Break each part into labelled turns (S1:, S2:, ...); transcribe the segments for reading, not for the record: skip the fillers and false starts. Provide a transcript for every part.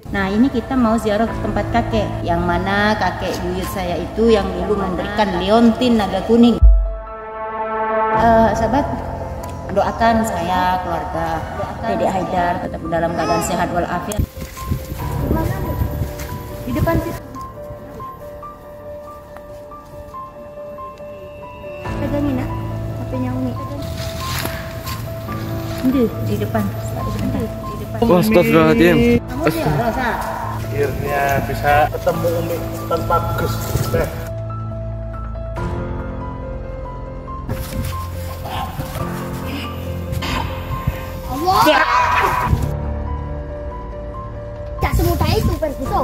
S1: Nah, ini kita mau ziarah ke tempat kakek, yang mana kakek buyut saya itu yang dulu memberikan liontin naga kuning. Sahabat, doakan saya, keluarga Dedek Haidar tetap dalam keadaan sehat walafiat. Di depan situ. Pegangin nak, HP-nya Umi. Di depan.
S2: Astagfirullahaladzim.
S3: Akhirnya bisa ketemu Umi tanpa Gus.
S4: Allah. Tak semudah itu begitu.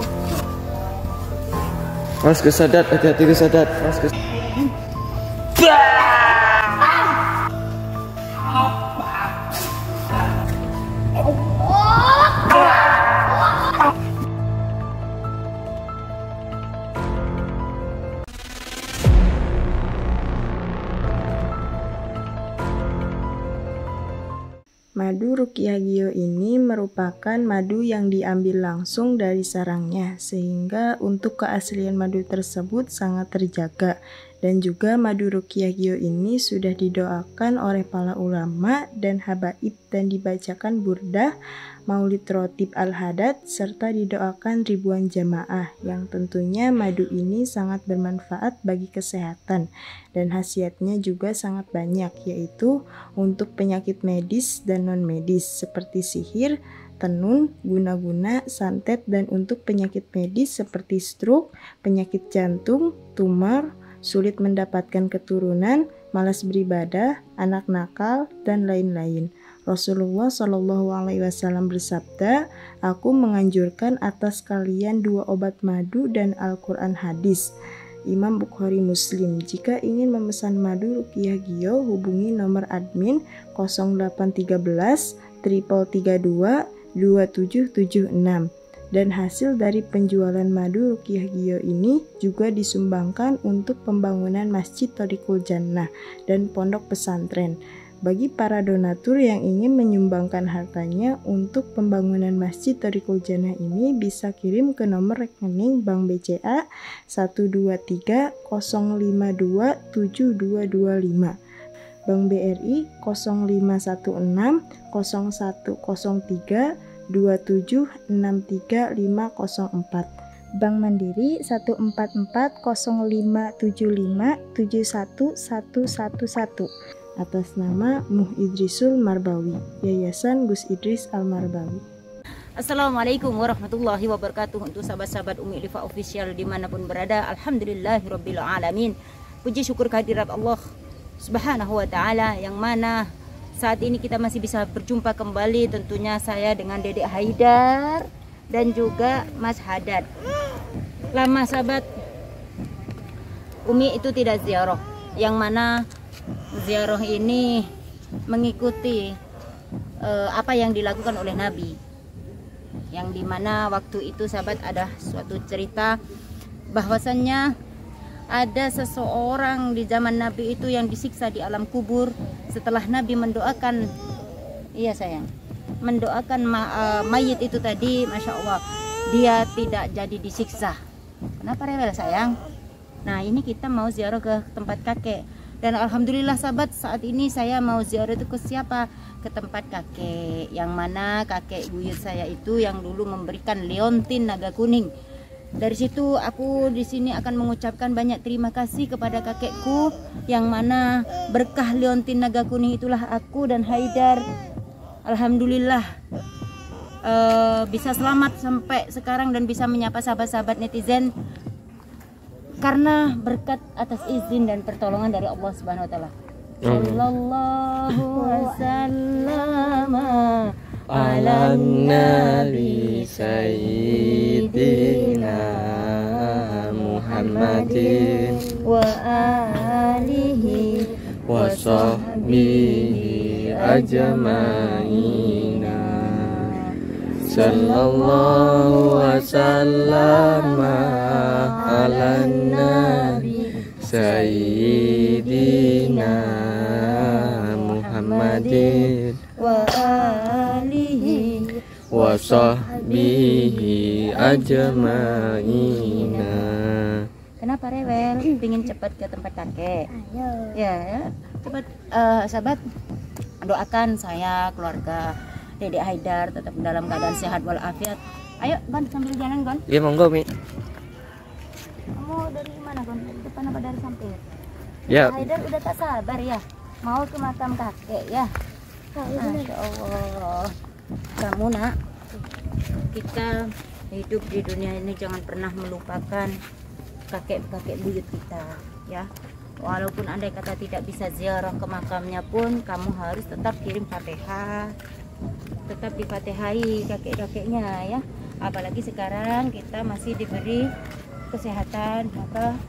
S2: Mas kesadat, hati-hati kesadat. Mas
S5: Madu Ruqyah Gio ini merupakan madu yang diambil langsung dari sarangnya, sehingga untuk keaslian madu tersebut sangat terjaga. Dan juga madu Ruqyah Gio ini sudah didoakan oleh para ulama dan habaib dan dibacakan burdah, maulid rotib al-hadad, serta didoakan ribuan jamaah, yang tentunya madu ini sangat bermanfaat bagi kesehatan dan khasiatnya juga sangat banyak, yaitu untuk penyakit medis dan non-medis seperti sihir, tenun, guna-guna, santet, dan untuk penyakit medis seperti stroke, penyakit jantung, tumor, sulit mendapatkan keturunan, malas beribadah, anak nakal, dan lain-lain. Rasulullah Shallallahu Alaihi Wasallam bersabda, "Aku menganjurkan atas kalian 2 obat madu dan Al-Quran hadis." Imam Bukhari Muslim. Jika ingin memesan madu Ruqyah Gio, hubungi nomor admin 0813 332 2776. Dan hasil dari penjualan madu Ruqyah Gio ini juga disumbangkan untuk pembangunan Masjid Thariqul Jannah dan pondok pesantren. Bagi para donatur yang ingin menyumbangkan hartanya untuk pembangunan Masjid Thariqul Jannah ini bisa kirim ke nomor rekening Bank BCA 123 052 7225, Bank BRI 0516 0103 2763504, Bank Mandiri 144 0575 71111, atas nama Muh Idrisul Marbawi, Yayasan Gus Idris Al-Marbawi.
S1: Assalamualaikum warahmatullahi wabarakatuh. Untuk sahabat-sahabat Umi Lifa Official dimanapun berada, alhamdulillahirabbil alamin. Puji syukur kehadirat Allah Subhanahu wa taala, yang mana saat ini kita masih bisa berjumpa kembali, tentunya saya dengan Dedek Haidar dan juga Mas Hadad. Lama sahabat Umi itu tidak ziarah, yang mana ziarah ini mengikuti apa yang dilakukan oleh Nabi, yang dimana waktu itu sahabat ada suatu cerita bahwasannya ada seseorang di zaman Nabi itu yang disiksa di alam kubur setelah Nabi mendoakan, iya sayang, mendoakan mayit itu tadi, Masya Allah, dia tidak jadi disiksa. Kenapa rewel sayang? Nah, ini kita mau ziarah ke tempat kakek. Dan alhamdulillah sahabat, saat ini saya mau ziarah itu ke siapa? Ke tempat kakek, yang mana kakek buyut saya itu yang dulu memberikan liontin naga kuning. Dari situ aku di sini akan mengucapkan banyak terima kasih kepada kakekku, yang mana berkah liontin naga kuning itulah aku dan Haidar alhamdulillah bisa selamat sampai sekarang dan bisa menyapa sahabat-sahabat netizen karena berkat atas izin dan pertolongan dari Allah Subhanahu wa taala. Sallallahu wasallam ala nabi sayyidina Muhammadin wa alihi wa sahbihi ajma'ina. Sallallahu wasallam ala nabi sayyidina Muhammadin
S2: Muhammadin
S1: wa alihi
S2: wa sahbihi ajmaina.
S1: Kenapa rewel? Pingin cepat ke tempat kakek? Ya, cepat. Sahabat, doakan saya, keluarga Dedek Haidar tetap dalam keadaan sehat walafiat. Ayo, Gon, sambil jalan, Gon.
S2: Iya, monggo, Mi.
S1: Kamu dari mana, Gon? Dari depan apa dari samping?
S2: Ya.
S1: Haidar udah tak sabar ya, mau ke makam kakek ya. Masya Allah. Kamu nak, kita hidup di dunia ini jangan pernah melupakan kakek buyut kita ya. Walaupun andai kata tidak bisa ziarah ke makamnya pun, kamu harus tetap kirim Fatihah, tetap difatihai kakek-kakeknya ya. Apalagi sekarang kita masih diberi kesehatan, maka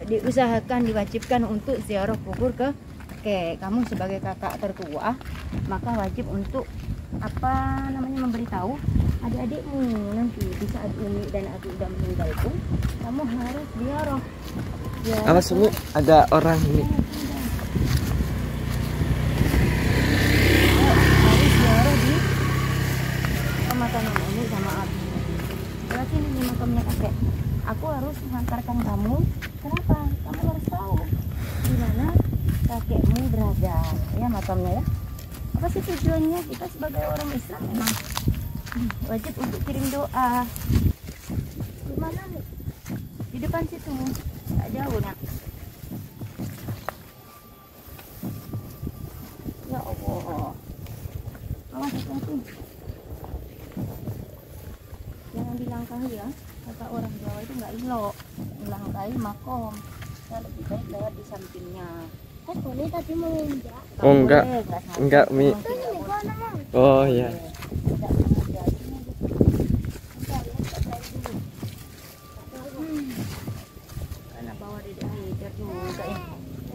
S1: diusahakan, diwajibkan untuk ziarah kubur ke kakek. Kamu sebagai kakak tertua, maka wajib untuk memberitahu adik-adikmu nanti di saat Umi dan aku udah meninggal pun kamu harus ziarah.
S2: Awas, Umi, ada orang ini.
S1: Harus ziarah di pemakaman Umi sama Abi. Berarti ini di makamnya kakek. Aku harus mengantarkan kamu. Kenapa? Kamu harus tahu di mana kakekmu berada ya, makamnya ya. Apa sih tujuannya? Kita sebagai orang Islam memang wajib untuk kirim doa. Di mana nih? Di depan situ, tak jauh nak. Ya Allah, awas hati-hati, jangan dilangkahi ya. Kata orang Jawa itu nggak elok, dilangkahi makom. Ya lebih baik lewat di sampingnya.
S4: Boleh tadi mau injak.
S2: Oh, enggak, Mi. Oh, ya.
S1: Karena bawa Dedek Haidar juga ya.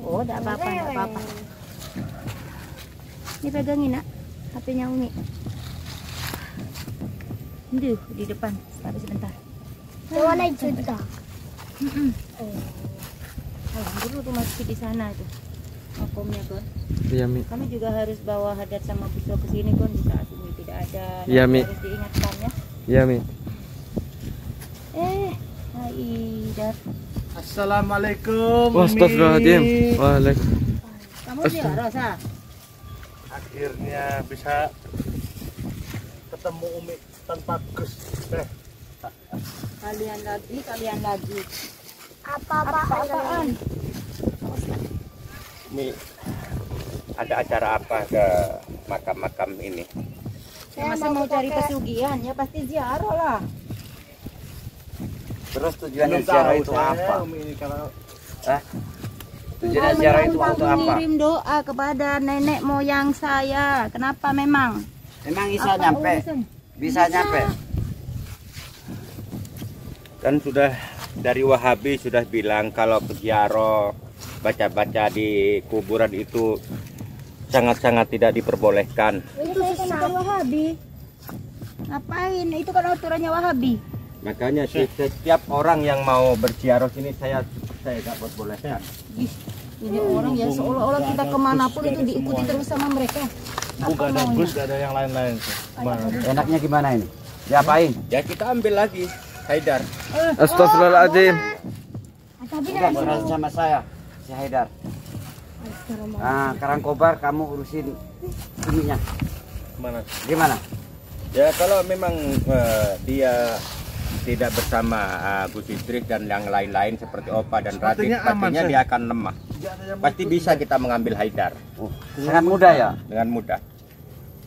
S1: Oh, enggak apa-apa. Ini pegangin nak, HP-nya Umi. Duh, di depan. Tapi sebentar.
S4: Warna hijau juga.
S1: Dulu tuh masih di sana tuh makomnya Kon.
S2: Iya, Mi.
S1: Kami juga harus bawa hadat sama pisau ke sini Kon, di saat Umi tidak ada.
S2: Iya, Mi.
S1: Harus diingatkan ya.
S2: Iya, Mi.
S1: Haidar.
S3: Assalamualaikum.
S2: Astagfirullahaladzim.
S3: Umi.
S2: Waalaikumsalam.
S1: Kamu ziarah, Sa?
S3: Akhirnya bisa ketemu Umi tanpa Gus.
S1: Kalian lagi.
S4: Apa-apaan?
S6: Mi, ada acara apa ke makam-makam ini?
S1: Masa mau cari pesugihan ya pasti ziarah lah.
S6: Terus tujuannya ziarah itu apa?
S3: Umi ini kalau
S6: Tujuan ziarah itu untuk apa?
S1: Mengirim doa kepada nenek moyang saya. Kenapa memang?
S6: Emang bisa nyampe? Bisa nyampe? Kan sudah dari Wahabi sudah bilang kalau ziarah baca-baca di kuburan itu sangat-sangat tidak diperbolehkan.
S1: Itu sesat Wahabi. Ngapain? Itu kan aturannya Wahabi.
S6: Makanya setiap orang yang mau berziarah sini saya nggak bolehkan.
S1: Ini orang ya seolah-olah kita kemanapun itu diikuti terus sama mereka.
S3: bukan ada Gus, gak ada yang lain-lain.
S6: Enaknya gimana ini? Diapain? Ya kita ambil lagi Haidar.
S2: Astagfirullahaladzim.
S6: Enggak beras sama saya, si Haidar. Nah, Karangkobar kamu urusin ininya.
S3: Mana?
S6: Gimana? Ya kalau memang dia tidak bersama Gus Idris dan yang lain-lain seperti Opa dan Radit, pastinya dia akan lemah. Pasti bisa kita mengambil Haidar.
S7: Sangat mudah ya?
S6: Dengan mudah.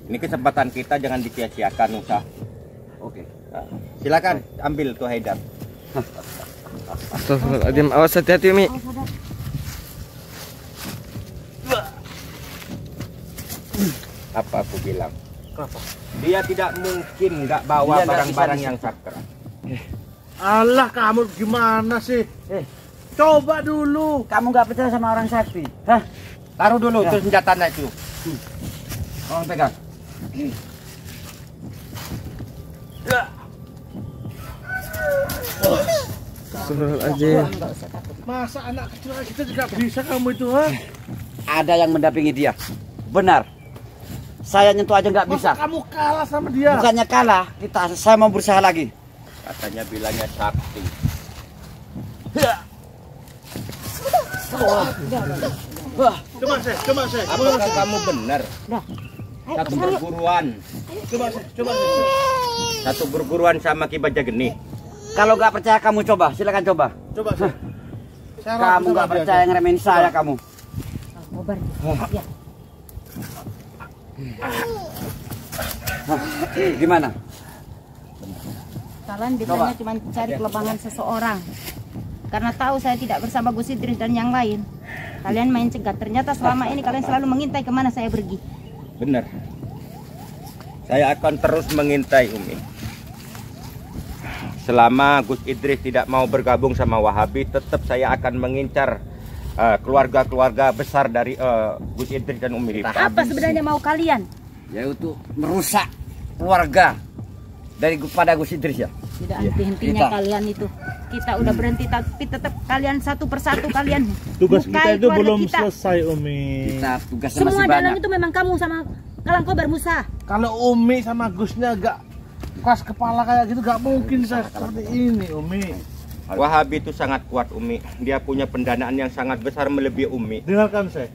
S6: Ini kesempatan kita, jangan disia-siakan usah.
S7: Oke.
S6: Nah, silakan ambil tuh Haidar.
S2: Astagfirullahaladzim. Awas, hati-hati Mi.
S6: Apa aku bilang?
S3: Kenapa?
S6: Dia tidak mungkin nggak bawa barang-barang yang sakral.
S3: Allah, kamu gimana sih? Coba dulu.
S7: Kamu nggak percaya sama orang sakti?
S6: Hah? Taruh dulu tuh senjatanya itu.
S7: Tolong pegang.
S2: Astagfirullahaladzim.
S3: Masa anak kecil kita tidak bisa kamu itu, ha?
S7: Ada yang mendampingi dia. Benar. Saya nyentuh aja nggak bisa.
S3: Masa kamu kalah sama dia?
S7: Bukannya kalah, saya mau berusaha lagi.
S6: Katanya bilangnya sakti.
S3: Coba saya.
S6: Apakah kamu benar? Satu perguruan.
S3: Coba saya.
S6: Satu perguruan sama Ki Bajageni.
S7: Kalau nggak percaya kamu coba, silakan coba.
S3: Coba saya.
S7: Kamu nggak percaya ngeremehin saya kamu.
S1: Kobar. Ya.
S7: Gimana?
S1: Kalian biasanya cuma cari kelemahan seseorang. Karena tahu saya tidak bersama Gus Idris dan yang lain. Kalian main cegat. Ternyata selama ini kalian selalu mengintai kemana saya pergi.
S6: Benar. Saya akan terus mengintai Umi. Selama Gus Idris tidak mau bergabung sama Wahabi, tetap saya akan mengincar keluarga-keluarga besar dari Gus Idris dan Umi Lipah.
S1: Apa sebenarnya mau kalian?
S7: Yaitu merusak keluarga pada Gus Idris ya.
S1: Tidak henti-hentinya kalian itu. Kita udah berhenti tapi tetap kalian satu persatu kalian.
S3: Tugas
S1: Bukai
S3: kita itu
S1: keluarga
S3: belum
S1: kita.
S3: selesai, Umi.
S7: Kita tugasnya
S1: Semua
S7: masih
S1: dalam
S7: banyak.
S1: itu memang kamu sama Kalang Kobar Musa.
S3: Kalau Umi sama Gusnya gak keras kepala kayak gitu, gak mungkin saya seperti ini, Umi.
S6: Wahabi itu sangat kuat Umi. Dia punya pendanaan yang sangat besar melebihi Umi.
S3: Dengarkan saya.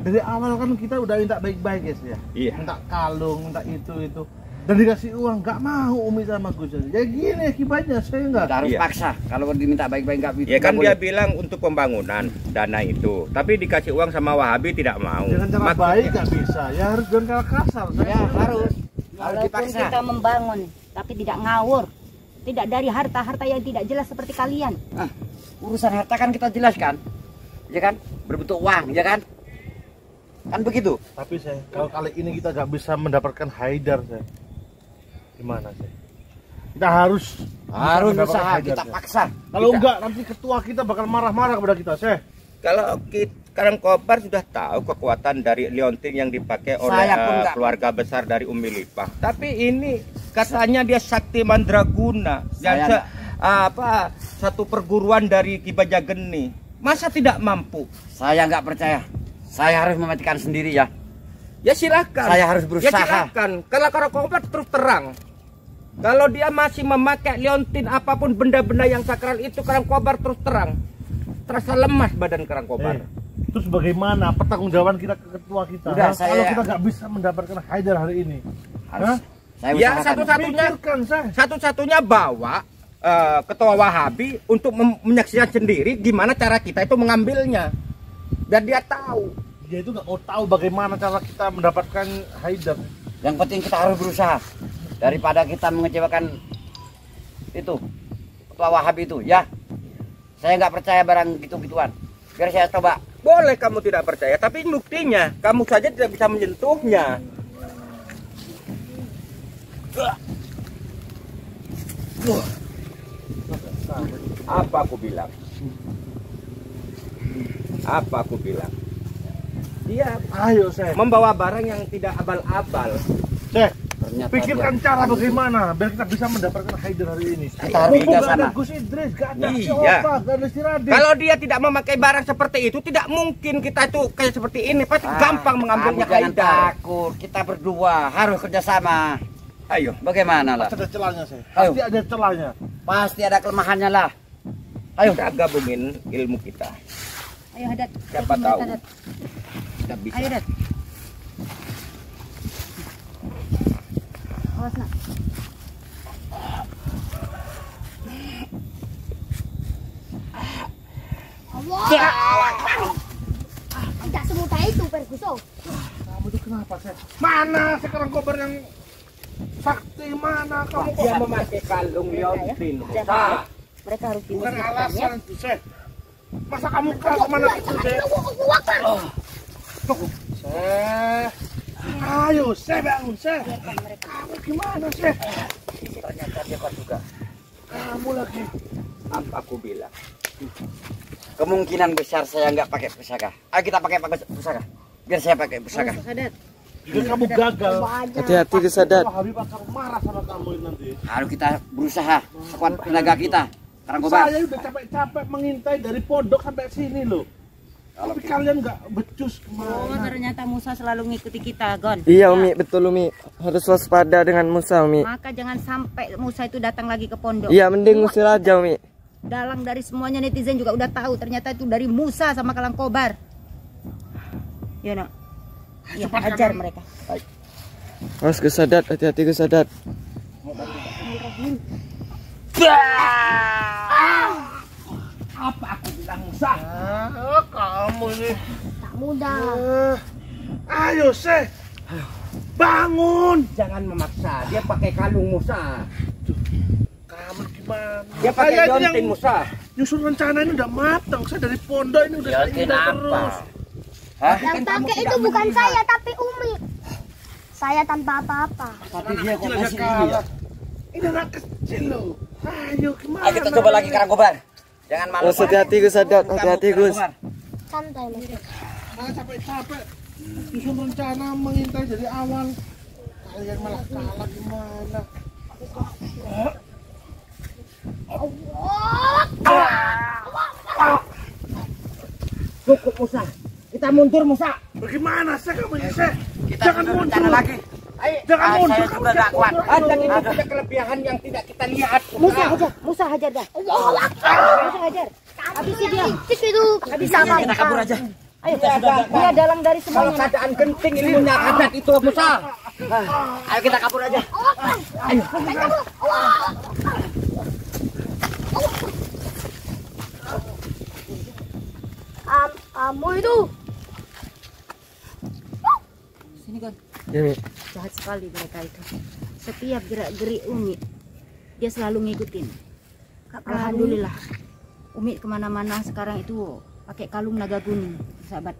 S3: Dari awal kan kita udah minta baik-baik guys ya.
S6: Iya.
S3: Minta kalung, minta itu. Dan dikasih uang, gak mau Umi sama Gus. Ya gini akibatnya, saya enggak.
S7: Kita harus
S6: Iya.
S7: paksa. Kalau diminta baik-baik nggak bisa.
S6: Ya kan dia bilang untuk pembangunan dana itu, tapi dikasih uang sama Wahabi tidak mau.
S3: Dengan cara
S6: Makanya-
S3: baik gak bisa, ya harus dengan cara kasar.
S7: Ya harus. Harus
S1: Walaupun
S7: dipaksa.
S1: kita membangun tapi tidak ngawur. Tidak dari harta-harta yang tidak jelas seperti kalian.
S7: Ah, urusan harta kan kita jelaskan, ya kan? Berbentuk uang, ya kan? Kan begitu.
S3: Tapi saya, kalau kali ini kita gak bisa mendapatkan Haidar, saya. Gimana saya? Kita harus
S7: Harus
S3: mendapatkan
S7: usaha,
S3: Haidar,
S7: kita
S3: saya.
S7: paksa.
S3: Kalau
S7: Kita-
S3: enggak, nanti ketua kita bakal marah-marah kepada kita, saya.
S6: Kalau Karang Kobar sudah tahu kekuatan dari liontin yang dipakai oleh
S7: Saya pun nggak-
S6: keluarga besar dari Umi Lipah. Tapi ini katanya dia sakti mandraguna.
S7: Saya
S6: Satu perguruan dari Ki Bajageni. Masa tidak mampu?
S7: Saya nggak percaya. Saya harus mematikan sendiri ya.
S6: Ya silakan.
S7: Saya harus berusaha.
S6: Ya silakan. Kalau Karang Kobar terus terang. Kalau dia masih memakai liontin apapun benda-benda yang sakral itu, Karang Kobar terus terang. Terasa lemas badan Karang Kobar.
S3: Terus bagaimana pertanggungjawaban kita ke ketua kita?
S7: Udah,
S3: Kalau
S7: saya-
S3: kita nggak bisa mendapatkan Haidar hari ini,
S7: Harus. Saya
S6: Ya
S7: usahakan.
S6: satu-satunya
S3: pikirkan saya.
S6: satu-satunya bawa ketua Wahabi untuk menyaksikan sendiri gimana cara kita itu mengambilnya, biar dia tahu.
S3: Dia itu nggak mau tahu bagaimana cara kita mendapatkan Haidar.
S7: Yang penting kita harus berusaha daripada kita mengecewakan itu ketua Wahabi itu ya. Saya nggak percaya barang gitu-gituan. Biar saya coba.
S6: Boleh kamu tidak percaya, tapi buktinya kamu saja tidak bisa menyentuhnya. Apa aku bilang? Apa aku bilang? Dia
S3: Ayo saya.
S6: membawa barang yang tidak abal-abal.
S3: Saya
S7: Ternyata
S3: pikirkan cara bagaimana biar kita bisa mendapatkan Haidar hari ini.
S7: Kita harus
S3: Mumpung nggak ada
S7: bijaksana.
S3: Gus Idris, nggak ada si
S6: Iya.
S3: Opa, nggak ada si Radit.
S6: Kalau dia tidak memakai barang seperti itu, tidak mungkin kita itu kayak seperti ini. Pasti gampang mengambilnya
S7: Kamu jangan
S6: Haidar.
S7: takut. Kita berdua harus kerjasama.
S6: Ayo.
S7: Bagaimana lah?
S3: Pasti ada celahnya saya.
S7: Ayo.
S3: Pasti ada celahnya.
S7: Pasti ada kelemahannya lah. Ayo.
S6: Kita gabungin ilmu kita.
S1: Ayo Hadat.
S6: Siapa
S1: Ayo,
S6: tahu.
S1: Hadat.
S6: Kita bisa.
S1: Ayo Hadat. Awas nak.
S4: Tidak semudah itu, Ferguson.
S3: Kamu itu kenapa saya? Mana sekarang kobar yang sakti mana kamu?
S6: Dia memakai kalung liontin.
S1: Mereka harus
S3: Bukan
S1: dimusnahkan ya.
S3: alasan itu saya. Masa kamu kalah kemana itu saya? Saya. Ayo saya bangun saya. Kamu gimana saya?
S7: Ternyata dia kuat juga.
S3: Kamu lagi.
S6: Apa aku bilang?
S7: Kemungkinan besar saya nggak pakai pusaka. Ayo kita pakai pusaka. Biar saya pakai pusaka.
S1: Awas, Hadat.
S3: Jika kamu gagal,
S2: Hati-hati Gus Hadat.
S3: Habib akan marah sama kamu nanti.
S7: Harus kita berusaha sekuat tenaga kita. Karang Kobar.
S3: Saya udah capek-capek mengintai dari pondok sampai sini loh. Tapi kalian nggak becus
S1: Oh,
S3: kemana?
S1: ternyata Musa selalu ngikuti kita, Gon.
S2: Iya Umi, betul Umi. Harus waspada dengan Musa Umi.
S1: Maka jangan sampai Musa itu datang lagi ke pondok.
S2: Iya, mending usir aja Umi.
S1: Dalang dari semuanya netizen juga udah tahu ternyata itu dari Musa sama Kalang Kobar. Ya nak. Ya, hajar mereka.
S2: Awas kesadat, hati-hati kesadat.
S7: Apa aku bilang Musa?
S3: Kamu ini.
S4: Tak mudah.
S3: Ayo seh, bangun.
S7: Jangan memaksa. Dia pakai kalung Musa.
S3: Kamu gimana?
S7: Dia pakai
S3: Saya ini
S7: dauntin
S3: yang
S7: Musa.
S3: nyusun rencana ini udah matang. Saya dari pondok ini udah
S7: Ya
S3: saya indah
S7: kenapa?
S3: terus.
S7: Hah?
S4: Yang pakai itu bukan saya tapi Umi. Saya tanpa apa-apa.
S7: Tapi dia kok
S3: Kecil aja
S7: masih ini ya?
S3: kalah. Ini anak kecil loh. Ayo gimana?
S7: Ayo kita coba lagi Karang Kobar. Jangan malu.
S2: Awas hati-hati kesadat, hati-hati Gus.
S4: Santai Mas.
S3: Saya capek-capek nyusun rencana mengintai dari awal. Kalian malah kalah gimana?
S7: Cukup Musa. Kita mundur Musa.
S3: Bagaimana sih kamu ini seh?
S7: Kita
S3: Jangan
S7: mundur
S3: mundur
S7: rencana lagi. Ayo.
S3: Jangan mundur,
S7: Saya
S3: kamu
S7: juga gak
S3: jangan
S7: kuat.
S3: mundur.
S7: Ada ini punya kelebihan yang tidak kita lihat.
S1: Musa hajar dah. Musa hajar. Habisi dia.
S4: Cik itu.
S1: Habisi dia.
S7: Kita kabur aja.
S1: Ayo, dia dalang dari
S7: Kalau
S1: semuanya.
S7: keadaan genting ilmunya adat itu Musa. Ayo kita kabur aja. Ayo.
S4: Kamu itu.
S1: Sini Gon.
S2: Ya Mi.
S1: Jahat sekali mereka itu. Setiap gerak-gerik Umi, dia selalu ngikutin. Alhamdulillah. Umi kemana-mana sekarang itu pakai kalung naga kuning, sahabat.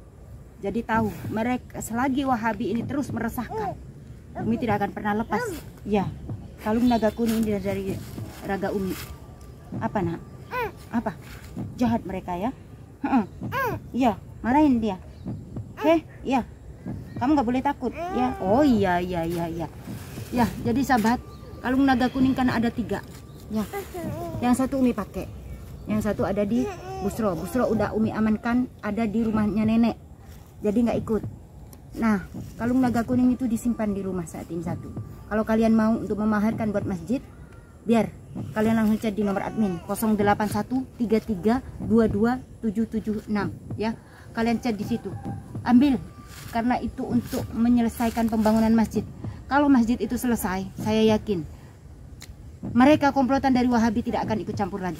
S1: Jadi tahu mereka selagi Wahabi ini terus meresahkan, Umi tidak akan pernah lepas. Ya, kalung naga kuning dari raga Umi. Apa nak? Apa? Jahat mereka ya? Iya, marahin dia. Iya. Kamu nggak boleh takut ya. Oh iya. Ya, jadi sahabat, kalung naga kuning kan ada 3. Ya. Yang satu Umi pakai. Yang satu ada di Busro. Busro udah Umi amankan, ada di rumahnya nenek. Jadi nggak ikut. Nah, kalung naga kuning itu disimpan di rumah saat ini satu. Kalau kalian mau untuk memaharkan buat masjid, biar kalian langsung chat di nomor admin 0813322776 ya. Kalian chat di situ. Ambil karena itu untuk menyelesaikan pembangunan masjid. Kalau masjid itu selesai, saya yakin mereka komplotan dari Wahabi tidak akan ikut campur lagi.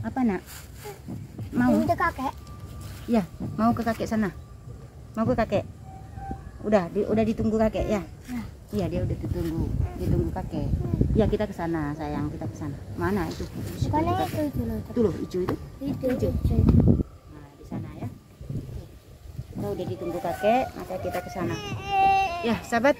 S1: Apa nak? Mau?
S4: Ini kakek.
S1: Ya, mau ke kakek sana. Mau ke kakek. Udah ditunggu kakek ya. Iya, dia udah ditunggu kakek. Ya, kita ke sana sayang, kita ke sana. Mana itu?
S4: Bukan itu loh.
S1: Itu loh, hijau itu.
S4: Itu.
S1: Nah, di sana ya. Kita udah ditunggu kakek, maka kita ke sana. Ya, sahabat.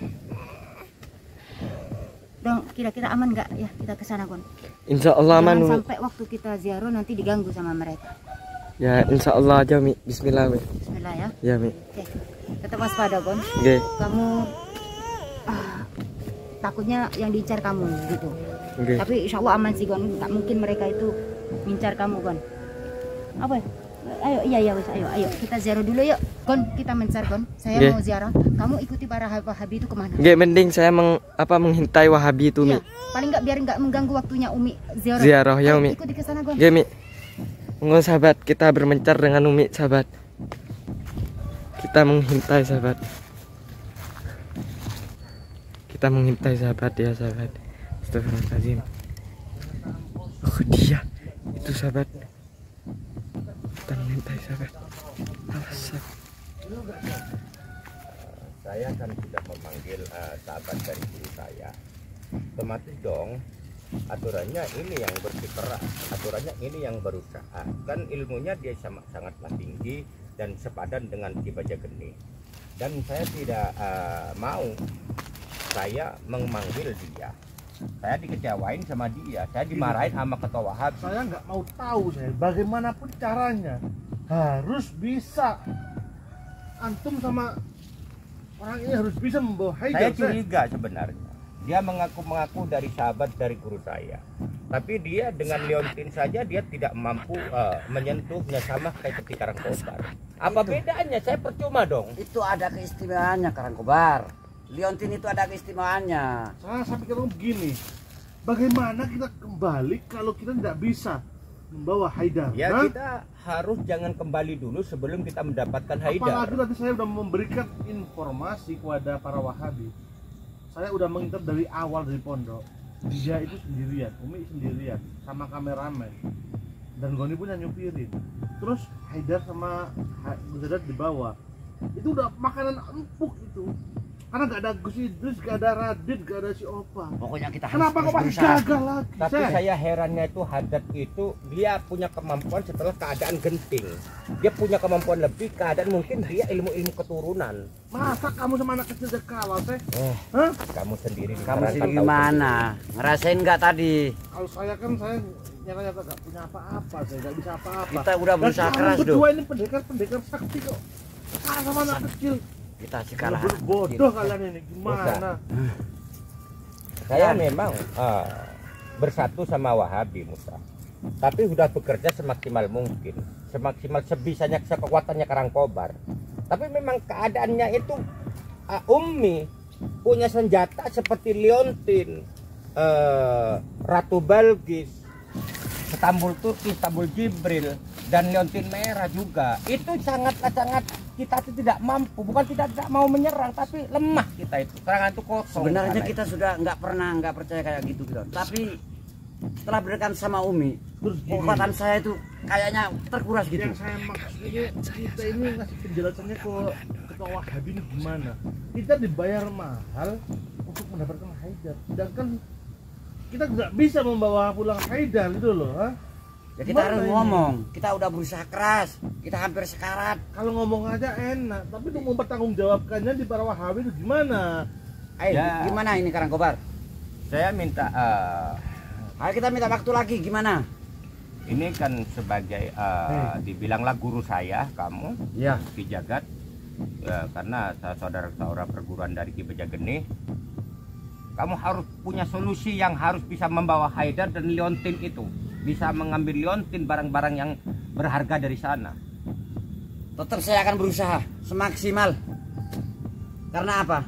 S1: Dong, kira-kira aman nggak ya kita ke sana, Gon?
S2: Insya Allah aman
S1: Jangan
S2: Umi.
S1: sampai waktu kita ziarah nanti diganggu sama mereka.
S2: Ya insya Allah aja Mi. Bismillah Mi.
S1: Bismillah ya.
S2: Ya Mi.
S1: Oke. Tetap waspada, Gon.
S2: Oke.
S1: Kamu takutnya yang diincar kamu gitu.
S2: Oke.
S1: Tapi insya Allah aman sih, Gon. Nggak mungkin mereka itu ngincar kamu, Gon. Apa ya? Ayo, iya wes, ayo kita ziarah dulu yuk, Gon. Kita mencar, Gon. Saya
S2: Oke.
S1: mau ziarah. Kamu ikuti para Wahabi itu kemana?
S2: Oke, mending saya menghintai Wahabi itu Mi.
S1: Ya, paling nggak biar nggak mengganggu waktunya Umi ziarah.
S2: Ziarah ya
S1: Ayo,
S2: Umi.
S1: ikuti ke sana, Gon.
S2: Oke Mi. Monggo sahabat, kita bermencar dengan Umi sahabat. Kita mengintai sahabat. Kita mengintai sahabat ya sahabat. Astagfirullahaladzim. Oh dia, itu sahabat. Kita mengintai sahabat. Alasan.
S6: Saya kan sudah memanggil sahabat dari guru saya. Otomatis dong aturannya ini yang bergerak, aturannya ini yang berusaha. Kan ilmunya dia sangatlah tinggi dan sepadan dengan Ki Baja Geni. Dan saya tidak mau saya memanggil dia. Saya dikecewain sama dia, saya dimarahin sama ketua Wahabi.
S3: Saya nggak mau tahu saya bagaimanapun caranya harus bisa antum sama orang ini harus bisa membawa
S6: Saya
S3: Haidar.
S6: curiga sebenarnya. Dia mengaku dari sahabat dari guru saya. Tapi dia dengan liontin saja dia tidak mampu menyentuhnya, sama kayak seperti karangkobar. Apa bedanya? Saya percuma dong.
S7: Itu ada keistimewaannya karangkobar. Liontin itu ada keistimewaannya.
S3: Saya pikir begini, bagaimana kita kembali kalau kita tidak bisa membawa Haidar?
S6: Ya
S3: Hah?
S6: kita harus jangan kembali dulu sebelum kita mendapatkan
S3: Apalagi
S6: Haidar.
S3: tadi saya sudah memberikan informasi kepada para Wahabi. Saya udah menginter dari awal dari pondok. Dia itu sendirian, Umi sendirian, sama kameramen. Dan Goni punya nyupirin. Terus Haidar sama Muzadat di bawah. Itu udah makanan empuk itu. Karena gak ada Gus Idris, gak ada Radit, gak ada si Opa.
S7: Pokoknya kita harus
S3: Kenapa kok masih
S7: berusaha.
S3: gagal lagi?
S6: Tapi saya herannya itu Haddad itu dia punya kemampuan setelah keadaan genting. Dia punya kemampuan lebih, keadaan mungkin dia ilmu-ilmu keturunan.
S3: Masa kamu sama anak kecil udah kalah teh?
S6: Hah? Kamu sendiri
S7: Kamu
S6: disarankan
S7: sendiri
S6: tahu
S7: gimana? Ngerasain nggak tadi?
S3: Kalau saya kan saya nyata-nyata gak punya apa-apa, saya gak bisa apa-apa.
S7: Kita udah berusaha
S3: Dan
S7: keras,
S3: kalian berdua
S7: Dok.
S3: ini pendekar sakti kok. Kalah sama anak kecil.
S7: Kita sih kalah.
S3: Bodoh kalian ini, gimana?
S6: Saya memang bersatu sama Wahabi Musa. Tapi sudah bekerja semaksimal mungkin, semaksimal sebisanya kekuatannya karangkobar. Tapi memang keadaannya itu Ummi punya senjata seperti liontin, Ratu Balkis, Istanbul Turki, Istanbul Jibril, dan liontin merah juga. Itu sangat kita itu tidak mampu, bukan tidak mau menyerang, tapi lemah kita itu. Serangan itu kosong.
S7: Sebenarnya
S6: karena
S7: kita sudah nggak percaya kayak gitu gitu. Tapi setelah berdekatan sama Umi,
S3: Terus gini,
S7: kekuatan saya itu kayaknya terkuras gitu.
S3: yang saya maksud ini, kita ini ngasih penjelasannya ke ketua Wahabi ini gimana? Kita dibayar mahal untuk mendapatkan Haidar, sedangkan kita nggak bisa membawa pulang Haidar itu loh, ha?
S7: Ya kita
S3: Gimana
S7: harus
S3: ini?
S7: ngomong, kita udah berusaha keras, kita hampir sekarat.
S3: Kalau ngomong aja enak, tapi untuk mempertanggungjawabkannya di para Wahabi itu gimana?
S7: Ayo,
S6: Ya.
S7: gimana ini Karangkobar?
S6: saya minta
S7: Ayo kita minta waktu lagi, gimana?
S6: ini kan sebagai dibilanglah guru saya, kamu
S7: Iya.
S6: Ki Jagat, karena saudara-saudara perguruan dari Ki Bejageni, kamu harus punya solusi yang harus bisa membawa Haidar dan liontin itu, bisa mengambil liontin barang-barang yang berharga dari sana.
S7: Tetap saya akan berusaha semaksimal. Karena apa?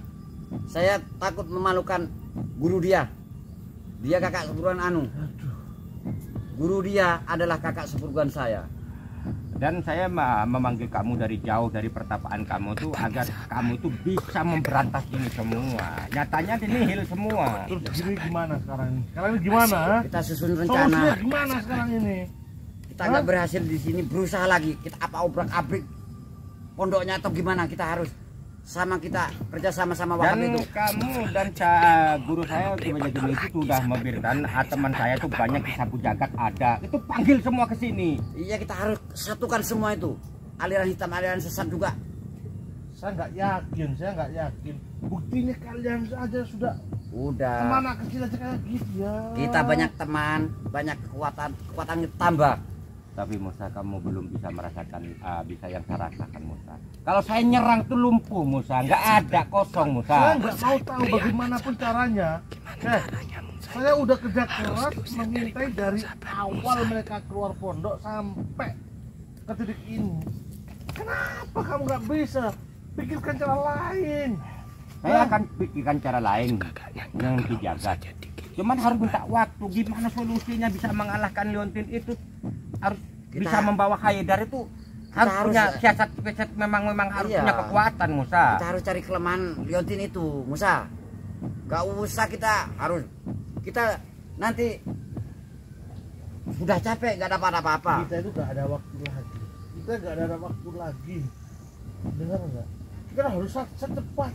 S7: Saya takut memalukan guru dia. Dia kakak seperguruan Anu. Guru dia adalah kakak seperguruan saya.
S6: Dan saya memanggil kamu dari jauh dari pertapaan kamu tuh agar kamu tuh bisa memberantas ini semua. Nyatanya nihil semua.
S3: Terus gini gimana sekarang ini? Sekarang ini gimana? Ha?
S7: Kita susun
S3: Solusinya
S7: rencana.
S3: gimana sekarang ini?
S7: Kita nggak berhasil di sini, berusaha lagi. Kita apa obrak-abrik pondoknya atau gimana? Kita harus kita kerja sama Wahabi
S6: Dan
S7: itu.
S6: kamu dan guru saya Ki Bejageni itu sudah memberikan teman saya tuh banyak di Sapu Jagat ada. Itu panggil semua ke sini.
S7: Iya, kita harus satukan semua itu. Aliran hitam, aliran sesat juga.
S3: Saya nggak yakin. Buktinya kalian aja sudah
S7: Udah.
S3: kemana kecil aja kayak gitu ya.
S7: Kita banyak teman, banyak kekuatan kita tambah.
S6: Tapi Musa, kamu belum bisa merasakan bisa yang saya rasakan Musa. Kalau saya nyerang tuh lumpuh Musa, nggak ada kosong
S3: Saya
S6: Musa.
S3: nggak mau tahu bagaimanapun caranya. Saya udah kerja keras mengintai dari awal mereka keluar pondok sampai ke titik ini. Kenapa kamu nggak bisa pikirkan cara lain?
S6: Saya akan pikirkan cara lain yang dijaga. Cuman harus minta waktu. Gimana solusinya bisa mengalahkan liontin itu? Harus bisa membawa Haidar itu. Harus punya siasat memang harus
S7: Iya.
S6: punya kekuatan Musa.
S7: Kita harus cari kelemahan liontin itu, Musa. Gak usah kita nanti sudah capek gak dapat apa-apa.
S3: Kita itu nggak ada waktu lagi. Dengar nggak? Kita harus secepat.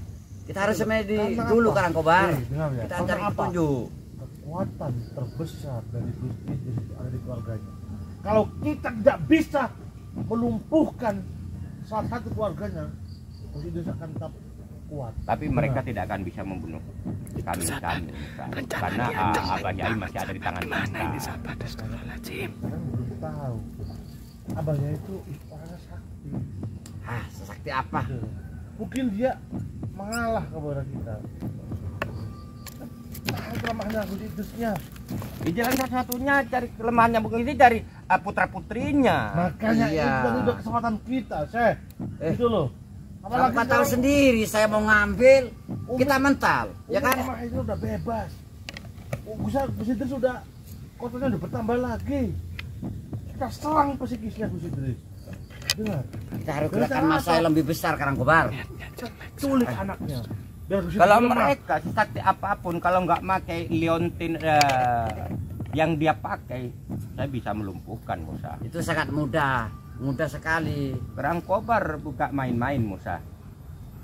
S7: Kita harus semedi
S3: Karena
S7: dulu
S3: apa?
S7: Karangkobar.
S3: Dengar ya.
S7: Kita
S3: Karena
S7: cari
S3: apa?
S7: petunjuk.
S3: Kekuatan terbesar dari Gus Idris itu ada di keluarganya. Kalau kita tidak bisa melumpuhkan salah satu keluarganya, Gus Idris akan tetap kuat.
S6: Tapi mereka tidak akan bisa membunuh kami Musa. Karena Abah Yai masih ada di tangan kita.
S3: Sekarang belum tahu. Abahnya itu orangnya sakti.
S7: Sesakti apa?
S3: Mungkin dia mengalah kepada kita. kelemahannya Gus Idrisnya.
S6: Di jalan satu-satunya cari kelemahannya bukan ini dari putra-putrinya.
S3: Makanya
S7: Iya.
S3: itu kan udah kesempatan kita, Syekh. Gitu loh.
S7: Kamu kan tahu sendiri saya mau ngambil, kita mental, ya kan?
S3: Rumah itu udah bebas. Gus Idris sudah kotanya udah bertambah lagi. Kita serang psikisnya Gus Idris. Dengar.
S7: Kita harus gerakan massa yang lebih besar Karangkobar.
S3: Culik anaknya. Biar Gus Idris
S6: Kalau
S3: lemah.
S6: mereka sakti apapun kalau nggak pakai liontin yang dia pakai, saya bisa melumpuhkan Musa.
S7: Itu sangat mudah, mudah sekali.
S6: Karangkobar bukan main-main Musa.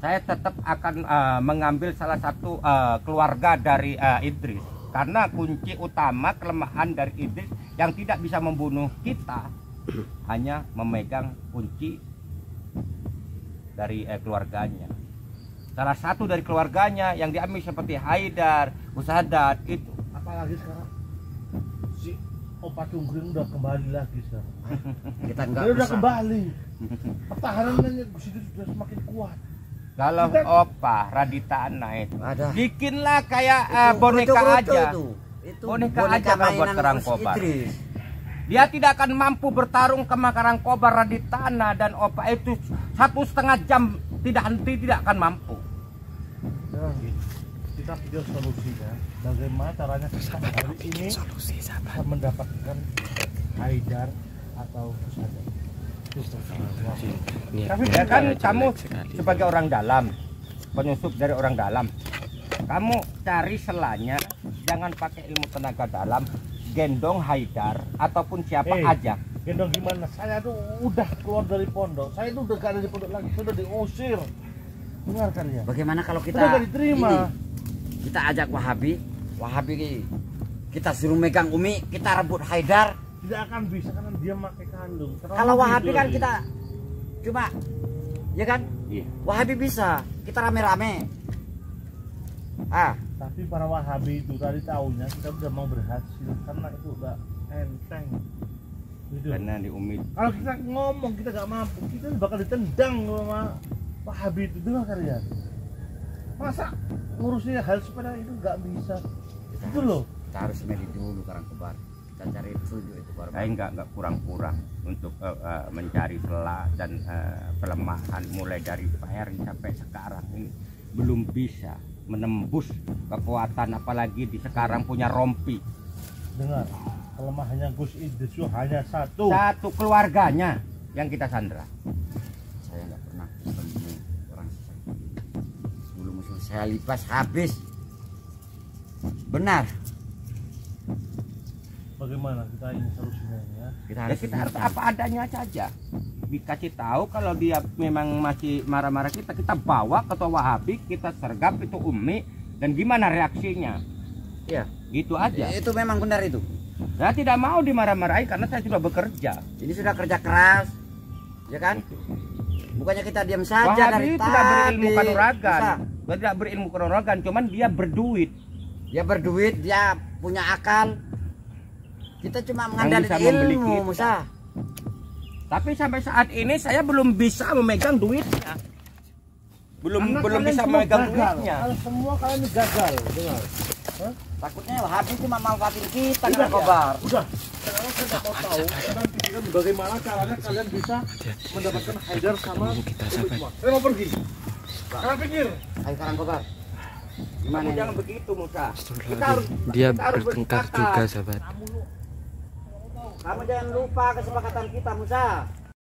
S6: Saya tetap akan mengambil salah satu keluarga dari Idris. Karena kunci utama kelemahan dari Idris yang tidak bisa membunuh kita hanya memegang kunci dari keluarganya. Salah satu dari keluarganya yang diambil seperti Haidar, Usadat itu.
S3: Apalagi sekarang si Opa Tunggring udah kembali lagi sekarang.
S7: Kita enggak
S3: Dia udah
S7: usah.
S3: kembali. Pertahanannya Gus Idris sudah semakin kuat.
S6: Kalau Opa Raditana itu
S7: Ada.
S6: bikinlah kayak
S7: Itu
S6: boneka
S7: gerutu-gerutu
S6: aja.
S7: Itu
S6: Boneka aja kalau buat
S7: mainan
S6: Karangkobar.
S7: Gus Idris.
S6: Dia tidak akan mampu bertarung sama Karangkobar, Raditana dan Opa itu 1,5 jam tidak henti, tidak akan mampu.
S3: Nah, kita pikir solusinya. Bagaimana caranya kita hari ini bisa mendapatkan Haidar atau Usadat.
S6: Ya kan kamu sebagai orang dalam, penyusup dari orang dalam, kamu cari selanya, jangan pakai ilmu tenaga dalam, gendong Haidar ataupun siapa aja.
S3: Gendong gimana? Saya tuh udah keluar dari pondok. Saya itu udah gak ada di pondok lagi, sudah diusir. Dengarkan ya.
S7: Bagaimana kalau kita
S3: Udah gak diterima.
S7: kita ajak Wahabi kita suruh megang Umi, kita rebut Haidar.
S3: Tidak akan bisa karena dia pakai kandung.
S7: Kalau Wahabi kan kita cuma, ya kan?
S6: Iya.
S7: Wahabi bisa, kita rame-rame.
S3: Tapi para Wahabi itu tadi tahunya kita udah mau berhasil karena itu udah enteng. Gitu.
S6: Karena di Umi
S3: Kalau kita ngomong kita gak mampu, kita bakal ditendang sama Wahabi itu. Dengar kalian. Masa ngurusnya hal sepeda itu gak bisa? Itu loh.
S7: Kita harus medit dulu Karangkobar. Kita cari petunjuk itu baru.
S6: saya nggak kurang-kurang untuk mencari celah dan kelemahan mulai dari Ferry sampai sekarang ini belum bisa menembus kekuatan, apalagi di sekarang punya rompi.
S3: Dengar, kelemahannya Gus Idris itu hanya satu.
S6: Satu keluarganya yang kita sandra.
S7: Saya nggak pernah ketemu orang seperti ini. Sebelum musuh saya lipas habis. Benar.
S3: Bagaimana kita ini solusinya ya?
S7: Kita
S6: Harus apa adanya saja. Dikasih tahu kalau dia memang masih marah-marah kita bawa ketua Wahabi, kita sergap itu Umi, dan gimana reaksinya?
S7: Iya.
S6: Gitu aja.
S7: Itu memang benar itu.
S6: Saya tidak mau dimarah-marahi karena saya sudah bekerja.
S7: Ini sudah kerja keras, ya kan? Bukannya kita diam saja
S6: Wahabi
S7: dari tadi.
S6: tidak berilmu kanuragan,
S7: Bisa.
S6: tidak berilmu kanuragan, cuman dia berduit.
S7: Dia berduit, dia punya akal. Kita cuma mengandalkan
S6: bisa membeli
S7: ilmu,
S6: kita.
S7: Musa.
S6: Tapi sampai saat ini saya belum bisa memegang duitnya. Belum
S3: Karena
S6: bisa
S3: kalian
S6: memegang
S3: semua gagal.
S6: duitnya.
S3: Kalau semua kalian ini gagal, dengar.
S7: Takutnya Wahabi cuma manfaatin kita
S3: Udah,
S7: Karangkobar.
S3: Udah. Sekarang saya nggak mau tahu. Sekarang pikirkan bagaimana caranya kalian bisa mendapatkan Haidar sama Umi semua. Saya mau pergi. Sekarang pikir.
S7: Ayo Karangkobar.
S6: Kamu
S7: Gimana
S6: jangan
S7: ini?
S6: begitu, Musa.
S2: Dia
S6: kita harus
S2: bertengkar
S6: bersepakat.
S2: juga, sahabat.
S7: Kamu jangan lupa kesepakatan kita, Musa.